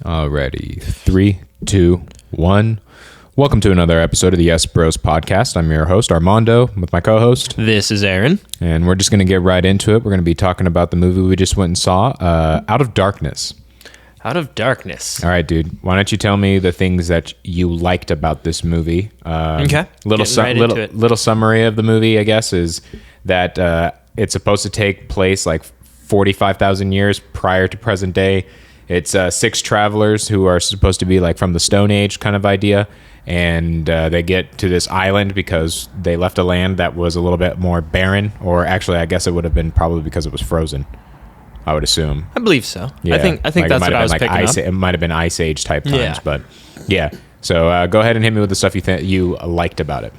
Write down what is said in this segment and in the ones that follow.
Alrighty. 3, 2, 1. Welcome to another episode of the Yes Bros podcast. I'm your host, Armando, with my co-host. This is Aaron. And we're just going to get right into it. We're going to be talking about the movie we just went and saw, Out of Darkness. Out of Darkness. All right, dude. Why don't you tell me the things that you liked about this movie? Okay. Little summary of the movie, I guess, is that it's supposed to take place like 45,000 years prior to present day. It's 6 travelers who are supposed to be like from the Stone Age kind of idea. And they get to this island because they left a land that was a little bit more barren. Or actually, I guess it would have been probably because it was frozen, I would assume. I believe so. Yeah. I think like that's what I was picking up. It might have been Ice Age type times, Yeah. but yeah. So go ahead and hit me with the stuff you liked about it.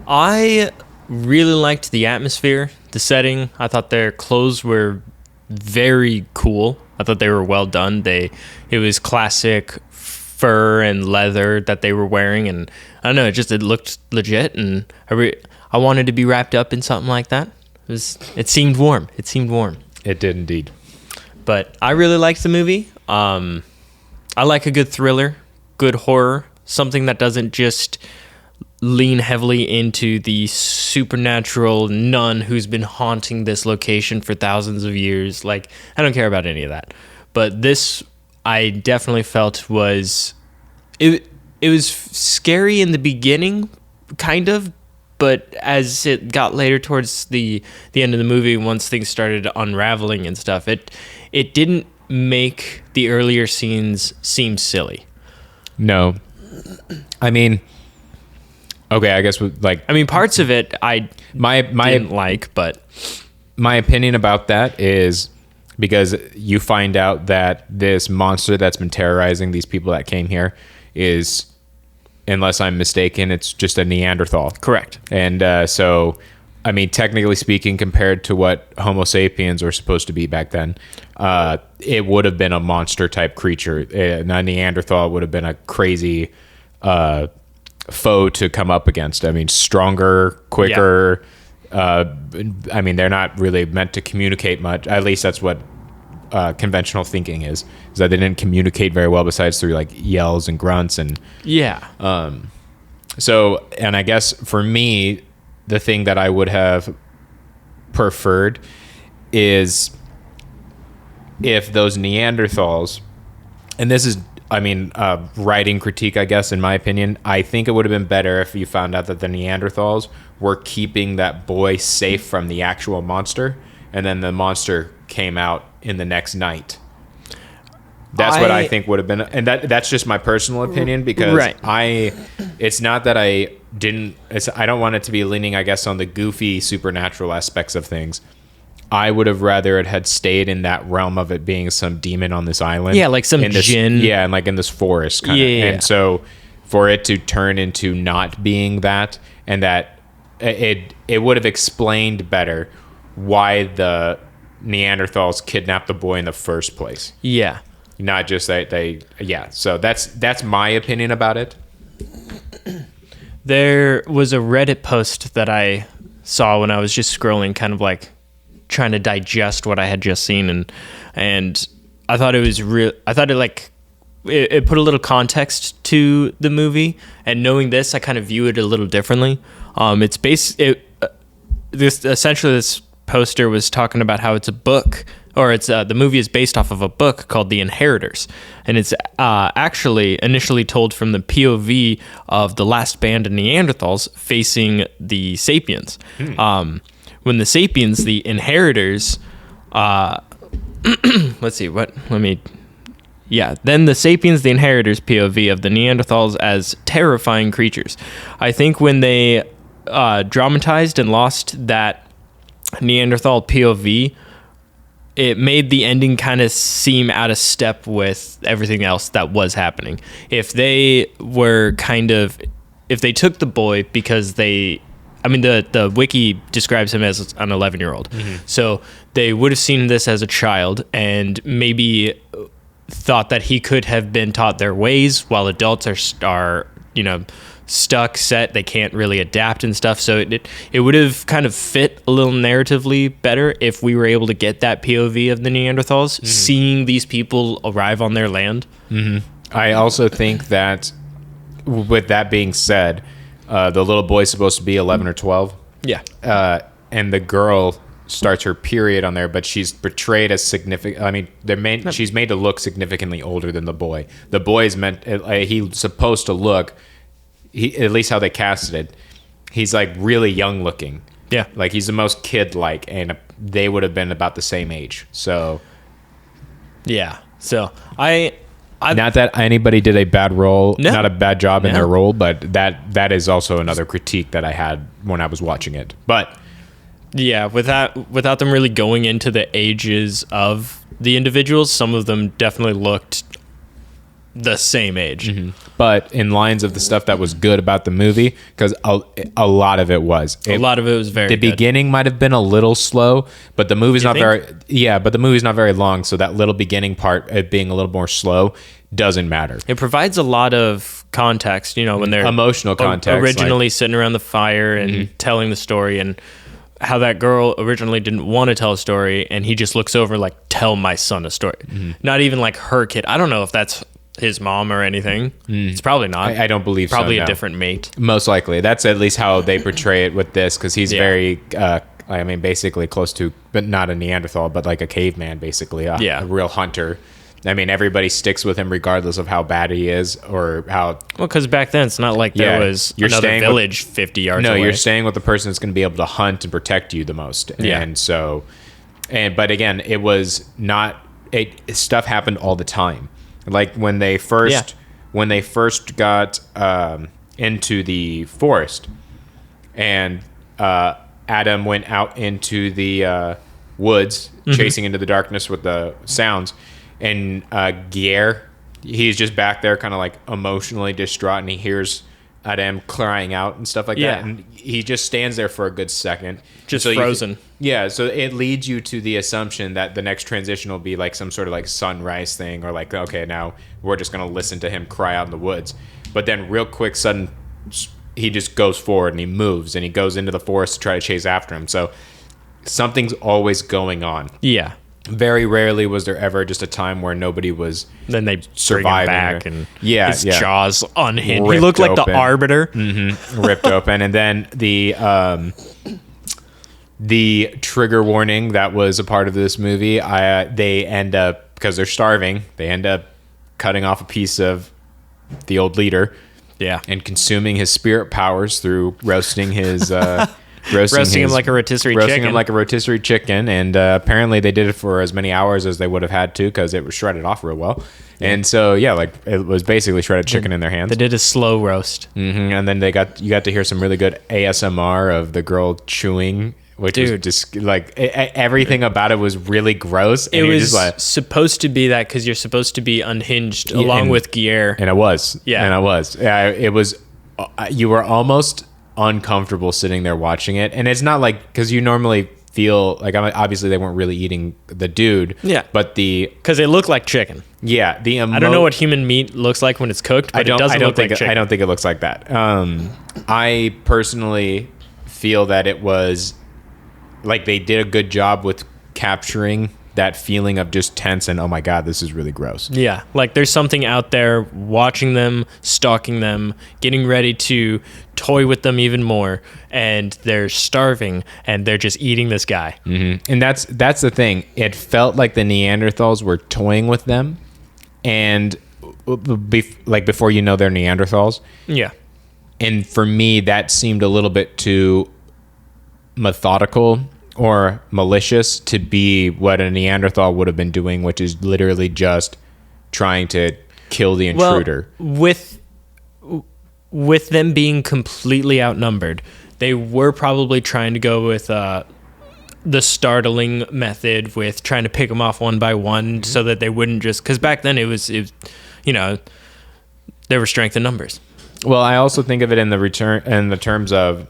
I really liked the atmosphere, the setting. I thought their clothes were very cool. I thought they were well done. It was classic fur and leather that they were wearing, and I don't know, it looked legit, and I wanted to be wrapped up in something like that. It seemed warm. It did indeed. But I really liked the movie. I like a good thriller, good horror, something that doesn't just lean heavily into the supernatural nun who's been haunting this location for thousands of years. Like, I don't care about any of that. But this, I definitely felt was scary in the beginning, kind of, but as it got later towards the end of the movie, once things started unraveling and stuff, it didn't make the earlier scenes seem silly. No. I mean, okay, I guess parts of it I didn't like, but my opinion about that is because you find out that this monster that's been terrorizing these people that came here is, unless I'm mistaken, it's just a Neanderthal. Correct. And so, I mean, technically speaking, compared to what Homo sapiens were supposed to be back then, it would have been a monster type creature. A Neanderthal would have been a crazy foe to come up against. I mean, stronger, quicker. Yeah. I mean, they're not really meant to communicate much. At least that's what conventional thinking is that they didn't communicate very well besides through like yells and grunts and so, and I guess for me, the thing that I would have preferred is if those Neanderthals, and this is, I mean, writing critique, I guess, in my opinion, I think it would have been better if you found out that the Neanderthals were keeping that boy safe from the actual monster, and then the monster came out in the next night. That's what I think would have been, and that's just my personal opinion, because right. It's not that I don't want it to be leaning, I guess, on the goofy supernatural aspects of things. I would have rather it had stayed in that realm of it being some demon on this island. Yeah, like some djinn. Yeah, and like in this forest kind of. And so for it to turn into not being that, and that it would have explained better why the Neanderthals kidnapped the boy in the first place. Yeah. Not just that so that's my opinion about it. There was a Reddit post that I saw when I was just scrolling, kind of like trying to digest what I had just seen, and I thought it was real. I thought it put a little context to the movie, and knowing this, I kind of view it a little differently. This poster was talking about how it's a book, or the movie is based off of a book called The Inheritors, and it's actually initially told from the POV of the last band of Neanderthals facing the Sapiens. When the Sapiens, the Inheritors, then the Sapiens, the Inheritors POV of the Neanderthals as terrifying creatures. I think when they dramatized and lost that Neanderthal POV, it made the ending kind of seem out of step with everything else that was happening. If they took the boy because the wiki describes him as an 11-year-old. Mm-hmm. So they would have seen this as a child and maybe thought that he could have been taught their ways, while adults are stuck set. They can't really adapt and stuff. So it would have kind of fit a little narratively better if we were able to get that POV of the Neanderthals, seeing these people arrive on their land. I also think that, with that being said, the little boy's supposed to be 11 or 12. Yeah. And the girl starts her period on there, but she's portrayed as significant. I mean, she's made to look significantly older than the boy. The boy is he's supposed to look, at least how they casted it, he's like really young looking. Yeah. Like he's the most kid-like, and they would have been about the same age. So, yeah. So not that anybody did a bad role, No. not a bad job in No. their role, but that is also another critique that I had when I was watching it. But yeah, without them really going into the ages of the individuals, some of them definitely looked the same age. but in lines of the stuff that was good about the movie, because a lot of it was. A lot of it was very The good. beginning might have been a little slow, but the movie's not think? very. Yeah, but the movie's not very long, so that little beginning part, it being a little more slow, doesn't matter. It provides a lot of context, when they're Emotional context, originally sitting around the fire and telling the story, and how that girl originally didn't want to tell a story, and he just looks over like, tell my son a story. Not even like her kid. I don't know if that's his mom or anything. It's probably not. I don't believe probably so, a no. different mate. Most likely, that's at least how they portray it with this, because he's Yeah. very. I mean, basically close to, but not a Neanderthal, but like a caveman, basically, a real hunter. I mean, everybody sticks with him regardless of how bad he is or how. Well, because back then it's not like there Yeah, was you're another staying with- village 50 yards No, away. you're staying with the person that's going to be able to hunt and protect you the most. Yeah. And so, but again, it was not. Stuff happened all the time. Like when they first got into the forest, and Adam went out into the woods, chasing into the darkness with the sounds, and Guerre, he's just back there kind of like emotionally distraught, and he hears Adam crying out and stuff like Yeah. that, and he just stands there for a good second, Just So frozen. so it leads you to the assumption that the next transition will be like some sort of like sunrise thing, or like, okay, now we're just gonna listen to him cry out in the woods. But then real quick, sudden, he just goes forward and he moves and he goes into the forest to try to chase after him. So something's always going on. Yeah. Very rarely was there ever just a time where nobody was Then they bring him surviving back, or- and Yeah, his yeah. jaws unhinged. He Ripped looked like open. the Arbiter. ripped open. And then the trigger warning that was a part of this movie, they end up, because they're starving, they end up cutting off a piece of the old leader Yeah. and consuming his spirit powers through roasting his Roasting him like a rotisserie roasting chicken. him like a rotisserie chicken. And apparently they did it for as many hours as they would have had to, because it was shredded off real well. And so yeah, like it was basically shredded chicken in their hands. They did a slow roast. And then you got to hear some really good ASMR of the girl chewing, which was Dude. just like everything about it was really gross. And It you're was just like, supposed to be that because you're supposed to be unhinged along and- with Guerre. and it was, Yeah. and I was, yeah, it was. You were almost uncomfortable sitting there watching it, and it's not like, because you normally feel like, obviously they weren't really eating the dude, Yeah. but Because it looked like chicken. the I don't know what human meat looks like when it's cooked, but it doesn't look like chicken. I don't think it looks like that. I personally feel that it was like they did a good job with capturing that feeling of just tense and, oh my god, this is really gross. Yeah, like there's something out there watching them, stalking them, getting ready to toy with them even more, and they're starving and they're just eating this guy. And that's the thing. It felt like the Neanderthals were toying with them, and before you know they're Neanderthals. Yeah. And for me, that seemed a little bit too methodical or malicious to be what a Neanderthal would have been doing, which is literally just trying to kill the intruder. Well, with them being completely outnumbered, they were probably trying to go with the startling method, with trying to pick them off one by one, so that they wouldn't just, because back then it was there were strength in numbers. Well, I also think of it in the terms of,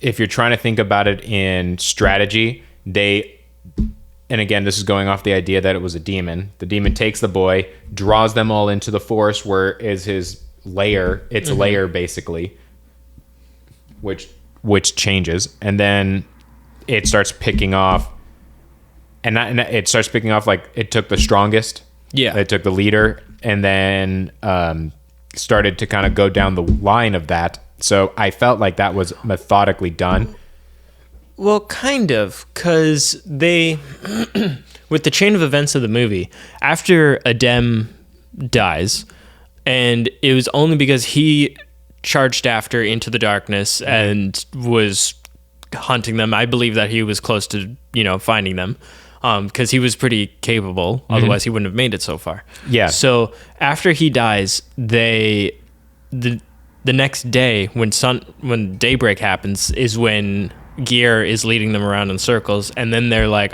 if you're trying to think about it in strategy, and again, this is going off the idea that it was a demon. The demon takes the boy, draws them all into the forest where is his layer, its layer basically, which changes, and then it starts picking off, and it starts picking off like it took the strongest. Yeah. It took the leader, and then started to kind of go down the line of that. So I felt like that was methodically done. Well, kind of, because they, with the chain of events of the movie, after Adem dies, and it was only because he charged after into the darkness and was hunting them. I believe that he was close to, finding them, because he was pretty capable. Otherwise, he wouldn't have made it so far. Yeah. So after he dies, the next day when daybreak happens is when Gear is leading them around in circles, and then they're like,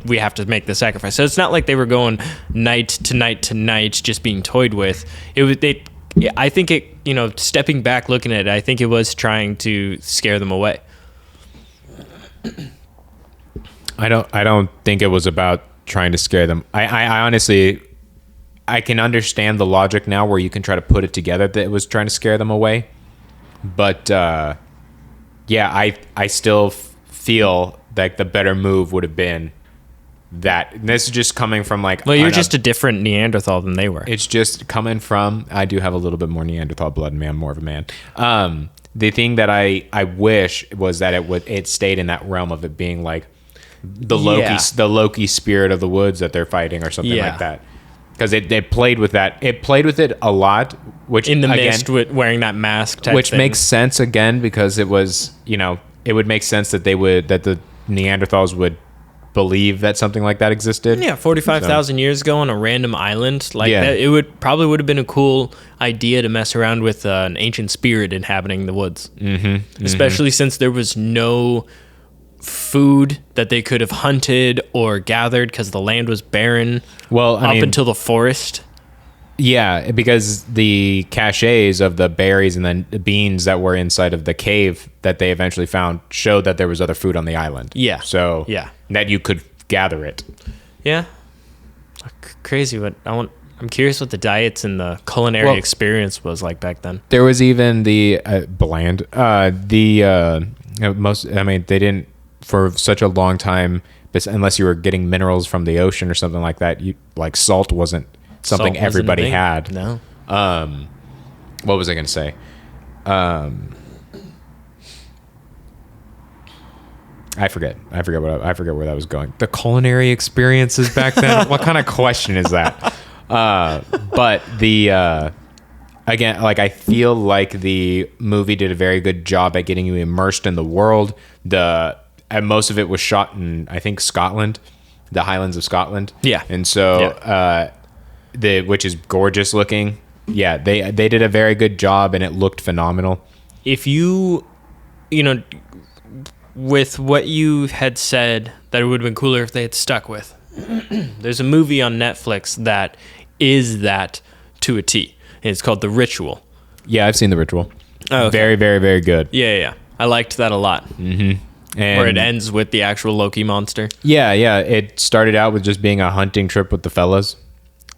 we have to make the sacrifice. So it's not like they were going night to night to night just being toyed with. I think stepping back looking at it, I think it was trying to scare them away. I don't think it was about trying to scare them. I honestly, I can understand the logic now where you can try to put it together that it was trying to scare them away. But yeah, I still feel like the better move would have been that. And this is just coming from like... Well, you're just a different Neanderthal than they were. It's just coming from... I do have a little bit more Neanderthal blood, man, more of a man. The thing that I wish was that it stayed in that realm of it being like the Loki spirit of the woods that they're fighting or something like that. Because it played with that. It played with it a lot, which in the mist with wearing that mask type which thing. Makes sense again because it was, it would make sense that that the Neanderthals would believe that something like that existed. Yeah, 45,000 years ago on a random island like Yeah. that, it would have been a cool idea to mess around with an ancient spirit inhabiting the woods. Especially since there was no food that they could have hunted or gathered because the land was barren. Well, I mean, until the forest. Yeah, because the caches of the berries and then the beans that were inside of the cave that they eventually found showed that there was other food on the island. Yeah. So Yeah. that you could gather it. Yeah. Crazy, but I'm curious what the diets and the culinary experience was like back then. There was even the bland. They didn't for such a long time, unless you were getting minerals from the ocean or something like that. Salt wasn't something everybody had. No. What was I going to say? I forget where that was going. The culinary experiences back then. What kind of question is that? But again, I feel like the movie did a very good job at getting you immersed in the world. And most of it was shot in, I think, Scotland, the Highlands of Scotland. Yeah. And so, which is gorgeous looking. Yeah, they did a very good job, and it looked phenomenal. If with what you had said, that it would have been cooler if they had stuck with. There's a movie on Netflix that is that to a T. And it's called The Ritual. Yeah, I've seen The Ritual. Oh, okay. Very, very, very good. Yeah. I liked that a lot. Mm-hmm. Where it ends with the actual Loki monster. Yeah. It started out with just being a hunting trip with the fellas.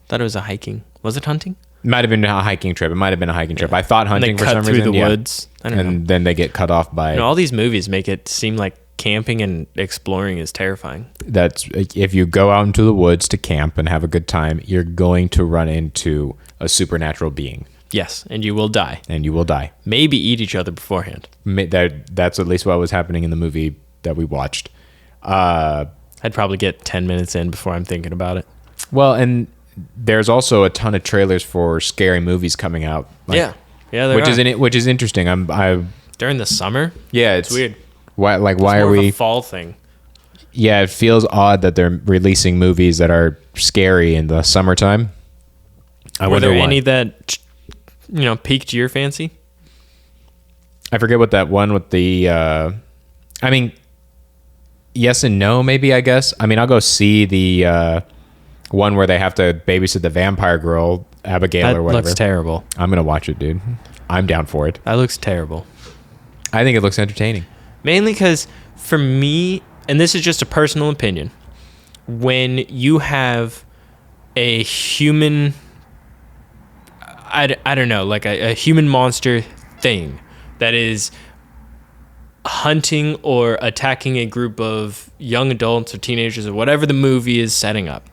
Thought it was a hiking. Was it hunting? It might have been a hiking trip. I thought hunting for some reason. Through the woods. I don't know. Then they get cut off by... all these movies make it seem like camping and exploring is terrifying. That's if you go out into the woods to camp and have a good time, you're going to run into a supernatural being. Yes, and you will die. Maybe eat each other beforehand. That's at least what was happening in the movie that we watched. I'd probably get 10 minutes in before I'm thinking about it. Well, and there's also a ton of trailers for scary movies coming out. Yeah, which is interesting. During the summer. Yeah, it's weird. Why are we a fall thing? Yeah, it feels odd that they're releasing movies that are scary in the summertime. Were there any that piqued your fancy? I forget what that one with the. Yes and no, maybe. I guess. I'll go see the one where they have to babysit the vampire girl, Abigail, or whatever. That looks terrible. I'm gonna watch it, dude. I'm down for it. That looks terrible. I think it looks entertaining. Mainly because, for me, and this is just a personal opinion, when you have a human... I don't know, like a human monster thing that is hunting or attacking a group of young adults or teenagers or whatever the movie is setting up.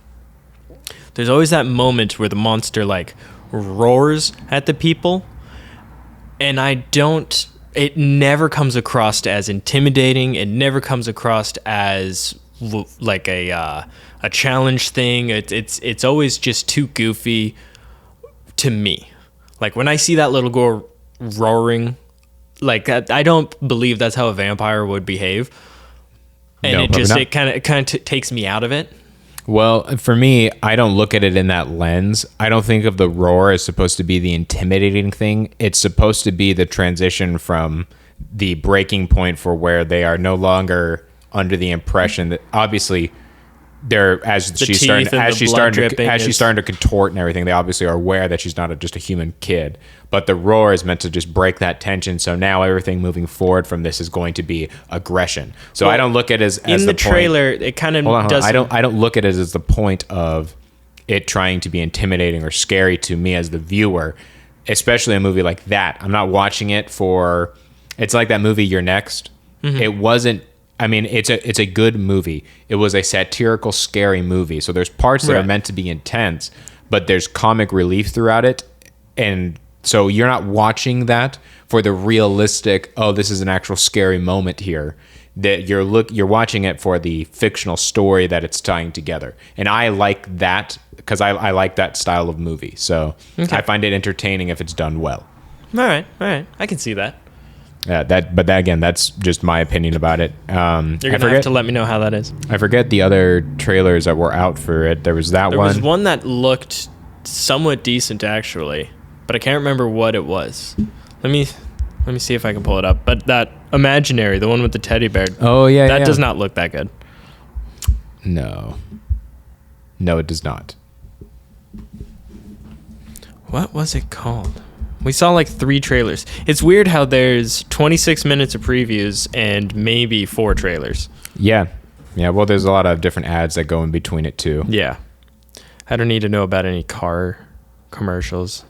There's always that moment where the monster like roars at the people, and it never comes across as intimidating. It never comes across as like a challenge thing. It's always just too goofy to me. Like when I see that little girl roaring, like I don't believe that's how a vampire would behave, and No, it kind of takes me out of it. Well, for me, I don't look at it in that lens. I don't think of the roar as supposed to be the intimidating thing. It's supposed to be the transition from the breaking point for where they are no longer under the impression that obviously they're she's starting to contort and everything. They obviously are aware that she's not just a human kid, but the roar is meant to just break that tension. So now everything moving forward from this is going to be aggression. So I don't look at it as in the trailer. It kind of does. I don't look at it as the point of it trying to be intimidating or scary to me as the viewer, especially a movie like that. I'm not watching it for. It's like that movie You're Next. Mm-hmm. It wasn't. I mean, it's a good movie. It was a satirical, scary movie. So there's parts that are meant to be intense, but there's comic relief throughout it. And so you're not watching that for the realistic, oh, this is an actual scary moment here. That you're watching it for the fictional story that it's tying together. And I like that because I like that style of movie. So I find it entertaining if it's done well. All right. I can see that. But again, that's just my opinion about it. You're gonna have to let me know how that is. I forget the other trailers that were out for it. There was that one. There was one that looked somewhat decent actually, but I can't remember what it was. Let me see if I can pull it up. But that Imaginary, the one with the teddy bear. Oh yeah, that does not look that good. No, it does not. What was it called? We saw like 3 trailers. It's weird how there's 26 minutes of previews and maybe 4 trailers. Yeah. Well, there's a lot of different ads that go in between it too. Yeah. I don't need to know about any car commercials.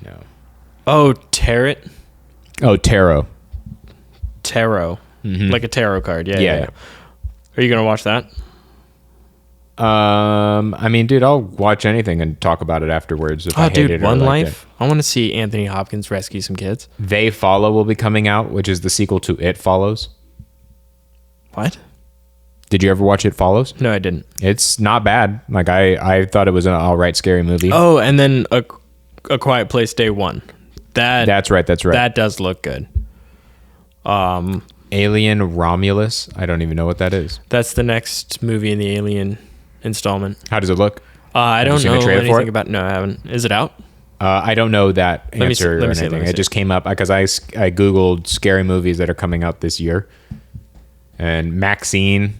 No. Oh, Tarot. Oh, Tarot. Mm-hmm. Like a tarot card. Yeah. Are you gonna watch that? I mean, dude, I'll watch anything and talk about it afterwards if I hate it or One like Life. I want to see Anthony Hopkins rescue some kids. They Follow will be coming out, which is the sequel to It Follows. What? Did you ever watch It Follows? No, I didn't. It's not bad. Like I thought it was an all right scary movie. Oh, and then a Quiet Place Day 1. That's right. That does look good. Alien Romulus. I don't even know what that is. That's the next movie in the Alien installment. How does it look? I don't know anything about. No, I haven't. Is it out? I don't know that answer or anything. It just came up because I googled scary movies that are coming out this year, and Maxine.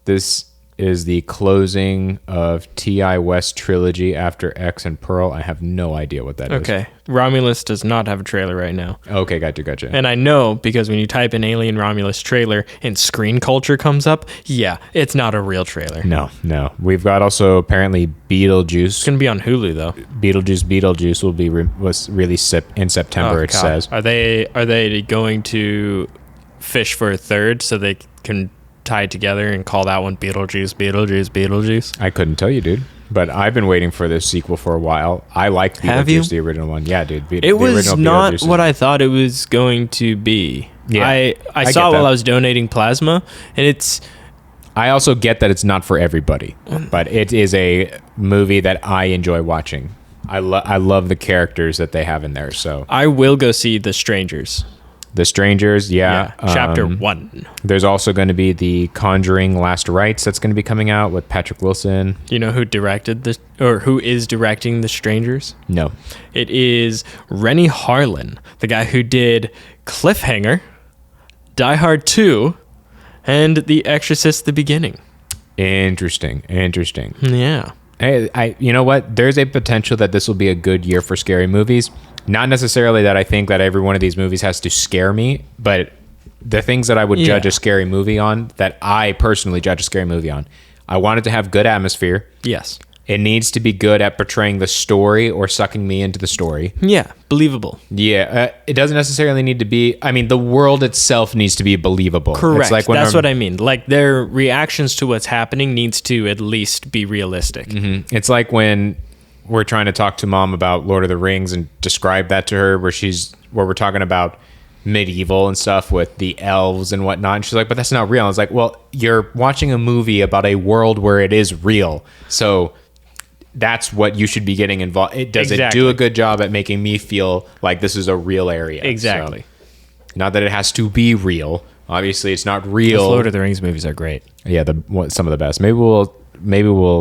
This is the closing of T.I. West trilogy after X and Pearl. I have no idea what that is. Okay. Romulus does not have a trailer right now. Okay, gotcha. And I know because when you type in Alien Romulus trailer and Screen Culture comes up, yeah, it's not a real trailer. No. We've got also apparently Beetlejuice. It's going to be on Hulu though. Beetlejuice will be was released in September. It says. Are they going to fish for a third so they can tie it together and call that one Beetlejuice? I couldn't tell you, dude. But I've been waiting for this sequel for a while. I liked Beetlejuice, the original one. Yeah, dude. It was not what I thought it was going to be. Yeah, I saw it while I was donating plasma, and it's... I also get that it's not for everybody, but it is a movie that I enjoy watching. I love the characters that they have in there, so... I will go see The Strangers. The Strangers, yeah. Chapter 1. There's also going to be The Conjuring Last Rites that's going to be coming out with Patrick Wilson. You know who directed this, or who is directing The Strangers? No. It is Renny Harlin, the guy who did Cliffhanger, Die Hard 2, and The Exorcist: The Beginning. Interesting. Yeah. Hey, you know what? There's a potential that this will be a good year for scary movies. Not necessarily that I think that every one of these movies has to scare me, but the things that I would judge a scary movie on, that I personally judge a scary movie on, I want it to have good atmosphere. Yes. It needs to be good at portraying the story or sucking me into the story. Yeah, believable. Yeah, it doesn't necessarily need to be. I mean, the world itself needs to be believable. Correct. It's like when That's what I mean. Like their reactions to what's happening needs to at least be realistic. It's like when we're trying to talk to mom about Lord of the Rings and describe that to her, where we're talking about medieval and stuff with the elves and whatnot. And she's like, but that's not real. I was like, well, you're watching a movie about a world where it is real. So that's what you should be getting involved. It do a good job at making me feel like this is a real area. Exactly. So, not that it has to be real. Obviously, it's not real. Those Lord of the Rings movies are great. Yeah, some of the best. Maybe we'll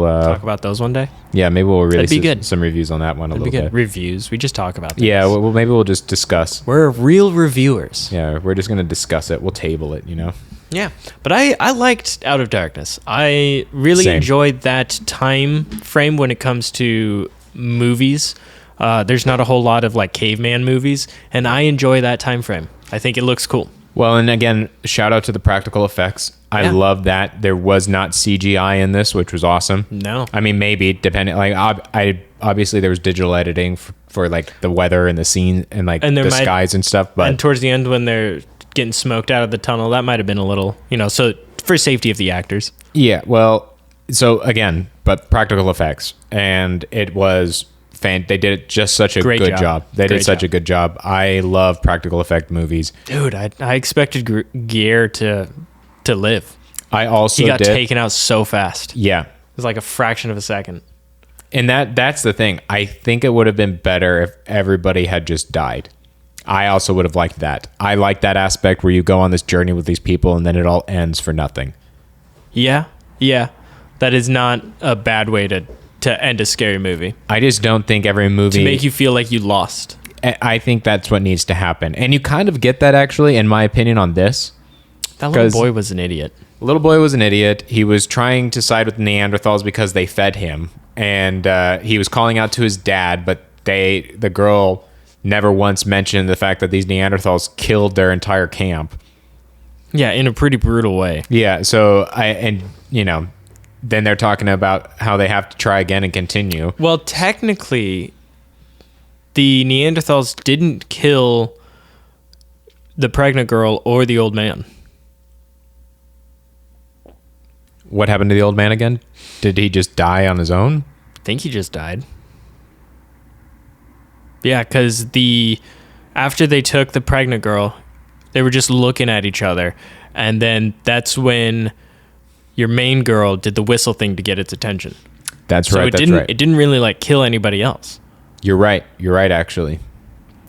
talk about those one day. Yeah, maybe we'll release good. some reviews on that one. That'd a little bit. Reviews. We just talk about things. Yeah, well, maybe we'll just discuss. We're real reviewers. Yeah, we're just gonna discuss it. We'll table it. Yeah, but I liked Out of Darkness. I really enjoyed that time frame when it comes to movies. There's not a whole lot of like caveman movies, and I enjoy that time frame. I think it looks cool. Well, and again, shout out to the practical effects. I love that there was not CGI in this, which was awesome. No, I mean maybe depending. Like I obviously there was digital editing for like the weather and the scene and like the skies and stuff. But and towards the end when they're getting smoked out of the tunnel, that might have been a little, so for safety of the actors. Yeah, well, so again, but practical effects, and it was they did just such a good job. They did such a good job. I love practical effect movies. Dude, I expected Gear to live. I also he got taken out so fast. Yeah, it was like a fraction of a second. And that's the thing. I think it would have been better if everybody had just died. I also would have liked that. I like that aspect where you go on this journey with these people and then it all ends for nothing. Yeah. That is not a bad way to end a scary movie. I just don't think every movie... To make you feel like you lost. I think that's what needs to happen. And you kind of get that, actually, in my opinion, on this. That little boy was an idiot. Little boy was an idiot. He was trying to side with Neanderthals because they fed him. And he was calling out to his dad, but the girl... never once mentioned the fact that these Neanderthals killed their entire camp. Yeah, in a pretty brutal way. Yeah, so then they're talking about how they have to try again and continue. Well, technically, the Neanderthals didn't kill the pregnant girl or the old man. What happened to the old man again? Did he just die on his own? I think he just died. Yeah, because after they took the pregnant girl, they were just looking at each other. And then that's when your main girl did the whistle thing to get its attention. That's right. It didn't really like kill anybody else. You're right, actually.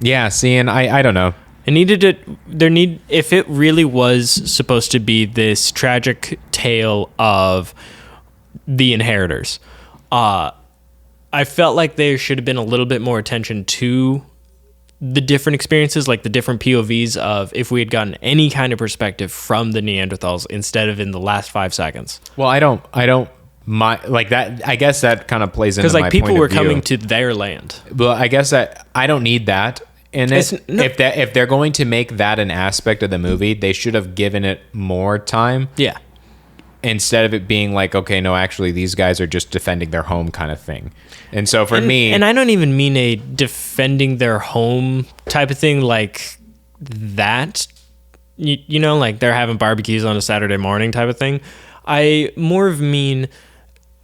Yeah, see, and I don't know. It needed to, if it really was supposed to be this tragic tale of the inheritors, I felt like there should have been a little bit more attention to the different experiences, like the different POVs of if we had gotten any kind of perspective from the Neanderthals instead of in the last 5 seconds. Well, I don't like that. I guess that kind of plays into my point of view. Because people were coming to their land. Well, I guess that I don't need that. And if they're going to make that an aspect of the movie, they should have given it more time. Yeah. Instead of it being like, okay, no, actually, these guys are just defending their home kind of thing. And so for me... And I don't even mean a defending their home type of thing like that. You know, like they're having barbecues on a Saturday morning type of thing. I more of mean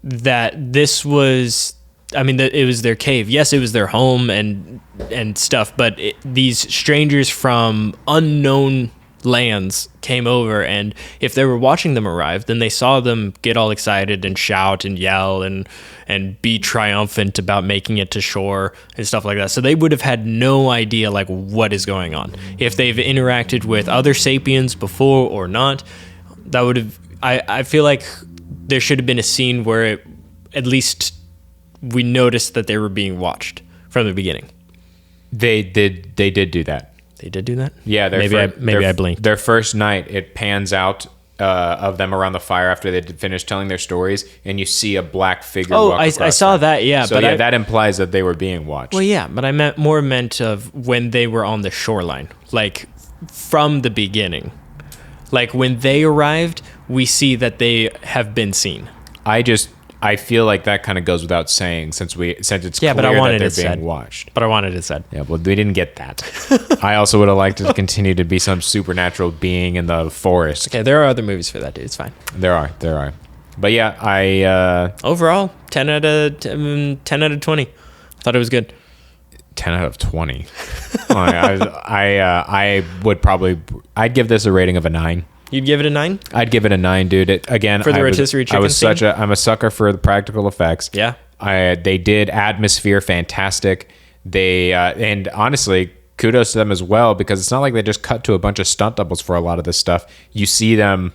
that this was... I mean, it was their cave. Yes, it was their home and stuff, but these strangers from unknown lands came over, and if they were watching them arrive, then they saw them get all excited and shout and yell and be triumphant about making it to shore and stuff like that. So they would have had no idea like what is going on. If they've interacted with other sapiens before or not, that would have... I feel like there should have been a scene where at least we noticed that they were being watched from the beginning. They did do that. They did do that? Yeah. Maybe I blinked. Their first night, it pans out of them around the fire after they finished telling their stories, and you see a black figure walk across. I saw that, yeah. So but that implies that they were being watched. Well, yeah, but I meant of when they were on the shoreline, like from the beginning. Like when they arrived, we see that they have been seen. I I feel like that kind of goes without saying since it's Yeah, clear but I that wanted they're it being said. watched. But I wanted it said. Yeah, well, we didn't get that. I also would have liked it to continue to be some supernatural being in the forest. Okay, there are other movies for that, dude. It's fine. There are. But yeah, I Overall, 10 out of 20. Thought it was good. 10 out of 20. I would probably I'd give this a rating of a 9. You'd give it a 9? I'd give it a 9, dude. Again, For the rotisserie chicken scene? I'm a sucker for the practical effects. Yeah. They did atmosphere fantastic. They and honestly, kudos to them as well, because it's not like they just cut to a bunch of stunt doubles for a lot of this stuff. You see them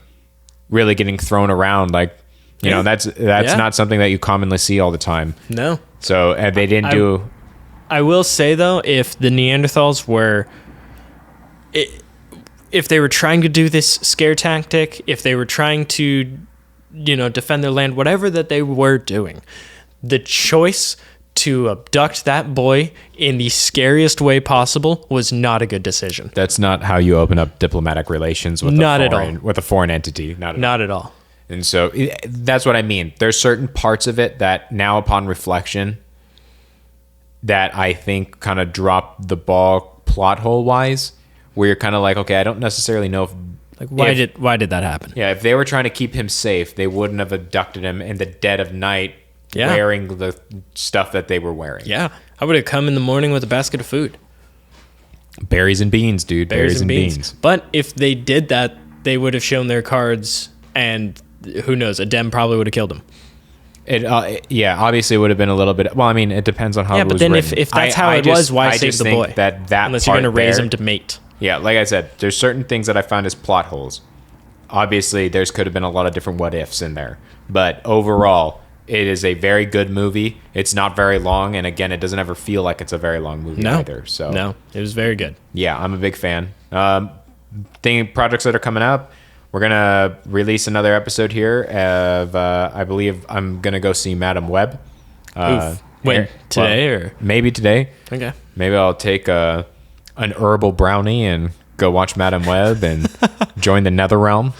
really getting thrown around, like, you know, that's not something that you commonly see all the time. No. So they didn't do. I will say though, if the Neanderthals were, if they were trying to do this scare tactic, if they were trying to, defend their land, whatever that they were doing, the choice to abduct that boy in the scariest way possible was not a good decision. That's not how you open up diplomatic relations with with a foreign entity. Not at all. And so that's what I mean. There's certain parts of it that now upon reflection that I think kind of drop the ball plot hole wise, where you're kind of like, okay, I don't necessarily know why did that happen? Yeah, if they were trying to keep him safe, they wouldn't have abducted him in the dead of night wearing the stuff that they were wearing. Yeah, I would have come in the morning with a basket of food. Berries and beans, dude. Berries and beans. But if they did that, they would have shown their cards, and who knows, a dem probably would have killed him. Obviously it would have been a little bit. Well, I mean, it depends on how. Yeah, it but was then written. if that's how it was, why save the boy? That unless you're going to raise him to mate. Yeah, like I said, there's certain things that I found as plot holes. Obviously, there's could have been a lot of different what ifs in there, but overall, it is a very good movie. It's not very long, and again, it doesn't ever feel like it's a very long movie either. So no, it was very good. Yeah, I'm a big fan. Projects that are coming up. We're gonna release another episode here of I believe I'm gonna go see Madam Web. When today or maybe today? Okay. Maybe I'll take an herbal brownie and go watch Madam Web and join the Netherrealm.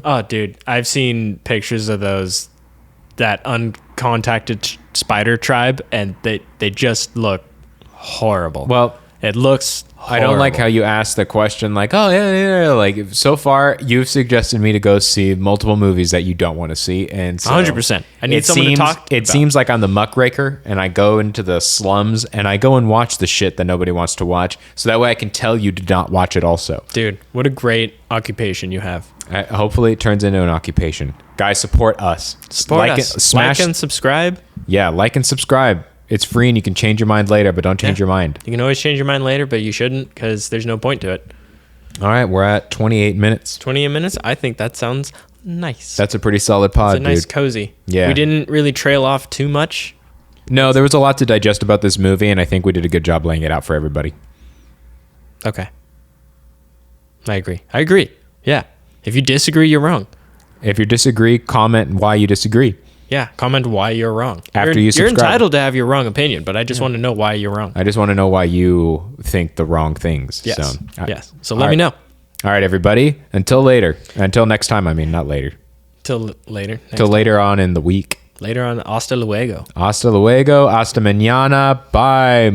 Oh, dude, I've seen pictures of that uncontacted spider tribe, and they just look horrible. Well, it looks horrible. I don't like how you asked the question like, oh, yeah. Like, so far, you've suggested me to go see multiple movies that you don't want to see. And so 100%. I need someone to talk It seems like I'm the muckraker, and I go into the slums, and I go and watch the shit that nobody wants to watch. So that way I can tell you to not watch it also. Dude, what a great occupation you have. Hopefully it turns into an occupation. Guys, support us. Support us. Like and subscribe. Yeah, like and subscribe. It's free and you can change your mind later, but don't change your mind. You can always change your mind later, but you shouldn't, because there's no point to it. All right, we're at 28 minutes. 28 minutes? I think that sounds nice. That's a pretty solid pod, it's a nice, dude. cozy. Yeah. We didn't really trail off too much. No, there was a lot to digest about this movie, and I think we did a good job laying it out for everybody. Okay. I agree. Yeah. If you disagree, you're wrong. If you disagree, comment why you disagree. Yeah, comment why you're wrong. After you're subscribe. entitled to have your wrong opinion, but I just want to know why you're wrong. I just want to know why you think the wrong things. Yes. So, yes. So let me know. All right, everybody. Until later. Until next time. I mean, not later. Till later. Till later on in the week. Later on. Hasta luego. Hasta luego. Hasta mañana. Bye.